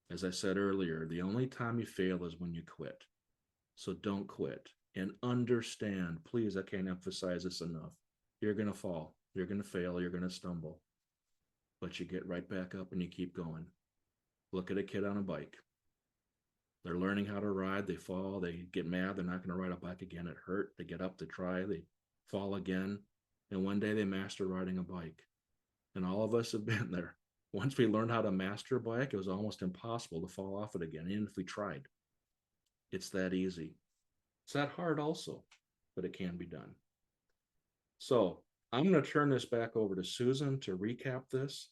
As I said earlier, the only time you fail is when you quit. So don't quit. And understand, please, I can't emphasize this enough. You're going to fall. You're going to fail. You're going to stumble. But you get right back up and you keep going. Look at a kid on a bike. They're learning how to ride. They fall. They get mad. They're not going to ride a bike again. It hurt. They get up to try. They fall again. And one day they master riding a bike. And all of us have been there. Once we learned how to master a bike, it was almost impossible to fall off it again, even if we tried. It's that easy. It's that hard also, but it can be done. So I'm going to turn this back over to Susan to recap this.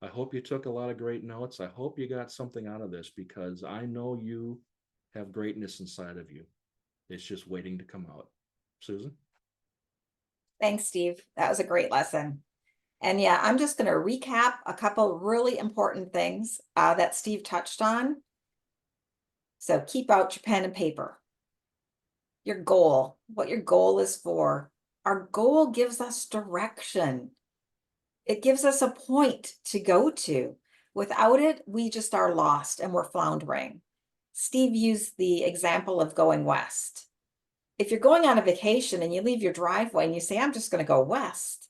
I hope you took a lot of great notes. I hope you got something out of this because I know you have greatness inside of you. It's just waiting to come out. Susan? Thanks, Steve. That was a great lesson. And yeah, I'm just going to recap a couple really important things that Steve touched on. So keep out your pen and paper. Your goal, what your goal is for. Our goal gives us direction. It gives us a point to go to. Without it, we just are lost and we're floundering. Steve used the example of going west. If you're going on a vacation and you leave your driveway and you say, I'm just going to go west,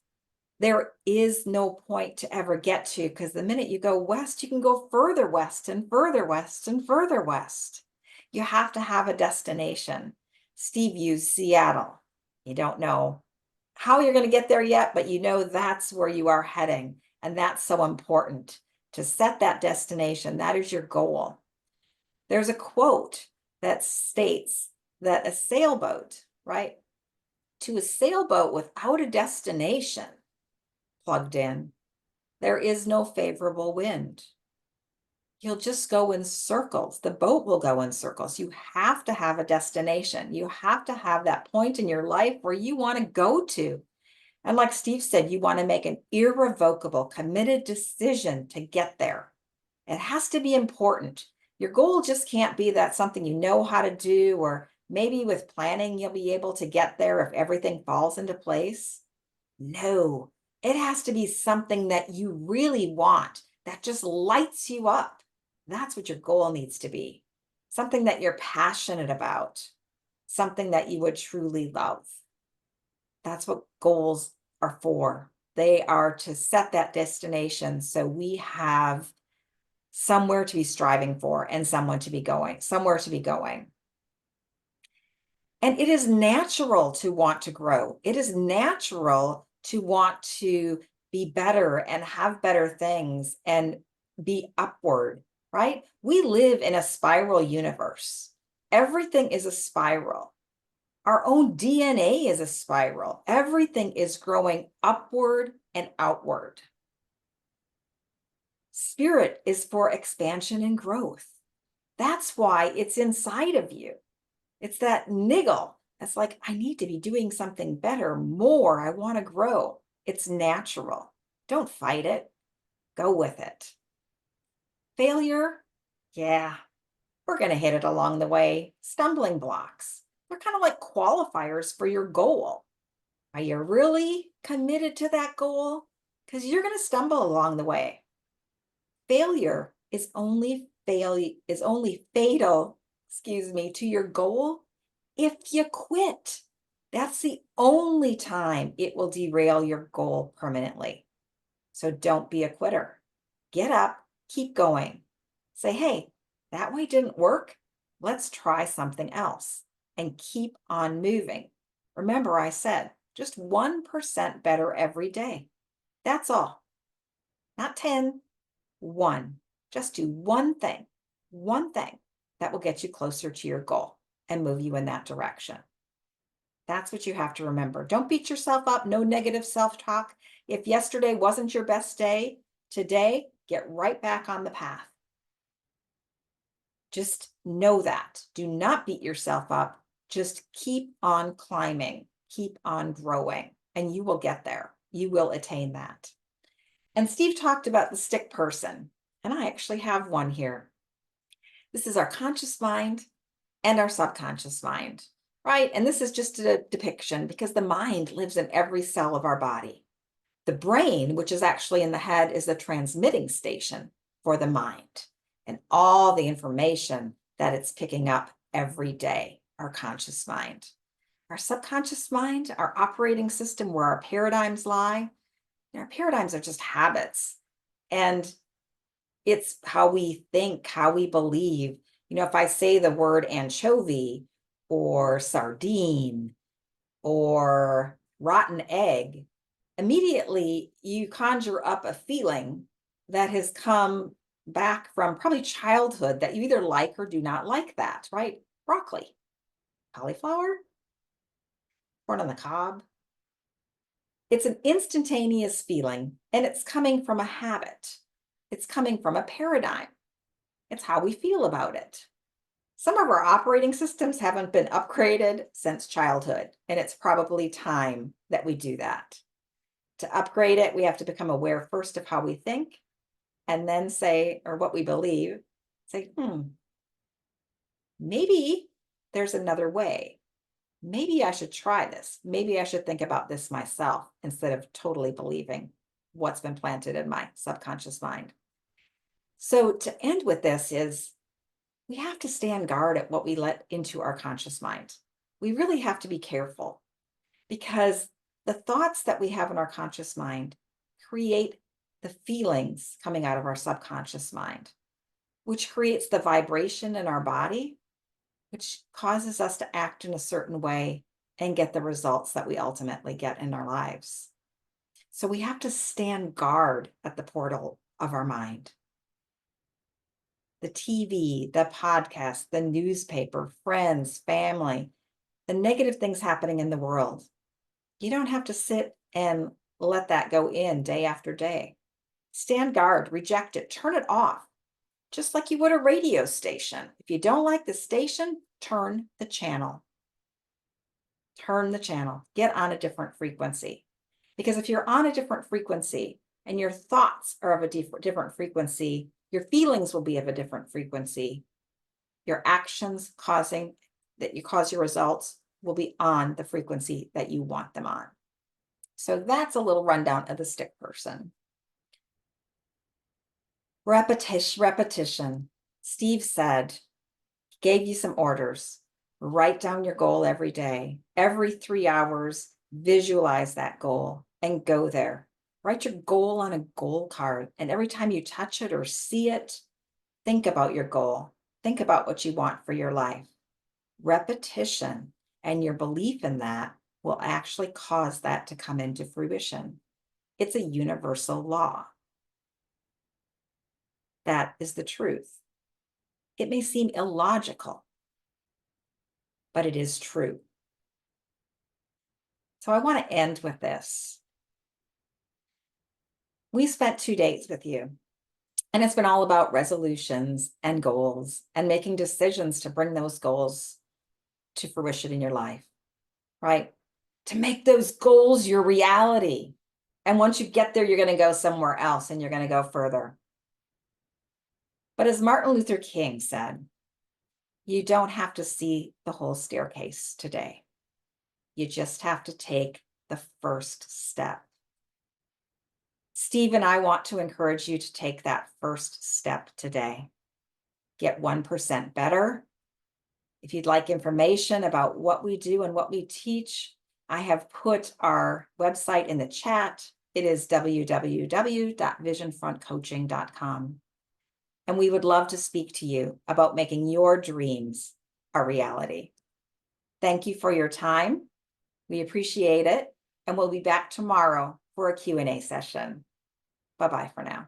there is no point to ever get to, because the minute you go west, you can go further west and further west and further west. You have to have a destination. Steve used Seattle. You don't know how you're going to get there yet, but you know that's where you are heading. And that's so important to set that destination. That is your goal. There's a quote that states that a sailboat, right? To a sailboat without a destination plugged in, there is no favorable wind. You'll just go in circles. The boat will go in circles. You have to have a destination. You have to have that point in your life where you want to go to. And like Steve said, you want to make an irrevocable, committed decision to get there. It has to be important. Your goal just can't be that something you know how to do, or maybe with planning, you'll be able to get there if everything falls into place. No, it has to be something that you really want, that just lights you up. That's what your goal needs to be. Something that you're passionate about, something that you would truly love. That's what goals are for. They are to set that destination so we have somewhere to be striving for and somewhere to be going. And it is natural to want to grow. It is natural to want to be better and have better things and be upward, right? We live in a spiral universe. Everything is a spiral. Our own DNA is a spiral. Everything is growing upward and outward. Spirit is for expansion and growth. That's why it's inside of you. It's that niggle. It's like, I need to be doing something better, more. I want to grow. It's natural. Don't fight it. Go with it. Failure, yeah, we're going to hit it along the way. Stumbling blocks. They're kind of like qualifiers for your goal. Are you really committed to that goal? Because you're going to stumble along the way. Failure is only fatal, to your goal if you quit. That's the only time it will derail your goal permanently. So don't be a quitter. Get up, keep going. Say, hey, that way didn't work. Let's try something else and keep on moving. Remember, I said just 1% better every day. That's all. Not 10, 1. Just do one thing that will get you closer to your goal and move you in that direction. That's what you have to remember. Don't beat yourself up. No negative self-talk. If yesterday wasn't your best day, today, get right back on the path. Just know that. Do not beat yourself up. Just keep on climbing, keep on growing, and you will get there. You will attain that. And Steve talked about the stick person, and I actually have one here. This is our conscious mind and our subconscious mind, right? And this is just a depiction because the mind lives in every cell of our body. The brain, which is actually in the head, is the transmitting station for the mind and all the information that it's picking up every day, our conscious mind. Our subconscious mind, our operating system, where our paradigms lie, our paradigms are just habits. And it's how we think, how we believe. If I say the word anchovy or sardine or rotten egg, immediately you conjure up a feeling that has come back from probably childhood that you either like or do not like that, right? Broccoli, cauliflower, corn on the cob. It's an instantaneous feeling, and it's coming from a habit. It's coming from a paradigm. It's how we feel about it. Some of our operating systems haven't been upgraded since childhood, and it's probably time that we do that. To upgrade it, we have to become aware first of how we think, and then say, or what we believe, say, maybe there's another way. maybe I should try this. Maybe I should think about this myself instead of totally believing what's been planted in my subconscious mind. So to end with this is we have to stand guard at what we let into our conscious mind. We really have to be careful because the thoughts that we have in our conscious mind create the feelings coming out of our subconscious mind, which creates the vibration in our body, which causes us to act in a certain way and get the results that we ultimately get in our lives. So we have to stand guard at the portal of our mind. The TV, the podcast, the newspaper, friends, family, the negative things happening in the world. You don't have to sit and let that go in day after day. Stand guard, reject it, turn it off, just like you would a radio station. If you don't like the station, turn the channel. Turn the channel, get on a different frequency. Because if you're on a different frequency and your thoughts are of a different frequency, your feelings will be of a different frequency. Your actions causing that you cause your results will be on the frequency that you want them on. So that's a little rundown of the stick person. Repetition. Steve said, he gave you some orders. Write down your goal every day. Every 3 hours, visualize that goal and go there. Write your goal on a goal card. And every time you touch it or see it, think about your goal. Think about what you want for your life. Repetition and your belief in that will actually cause that to come into fruition. It's a universal law. That is the truth. It may seem illogical, but it is true. So I want to end with this. We spent 2 days with you, and it's been all about resolutions and goals and making decisions to bring those goals to fruition in your life, right? To make those goals your reality. And once you get there, you're going to go somewhere else and you're going to go further. But as Martin Luther King said, you don't have to see the whole staircase today. You just have to take the first step. Steve and I want to encourage you to take that first step today. Get 1% better. If you'd like information about what we do and what we teach, I have put our website in the chat. It is www.visionfrontcoaching.com. And we would love to speak to you about making your dreams a reality. Thank you for your time. We appreciate it. And we'll be back tomorrow for a Q&A session. Bye-bye for now.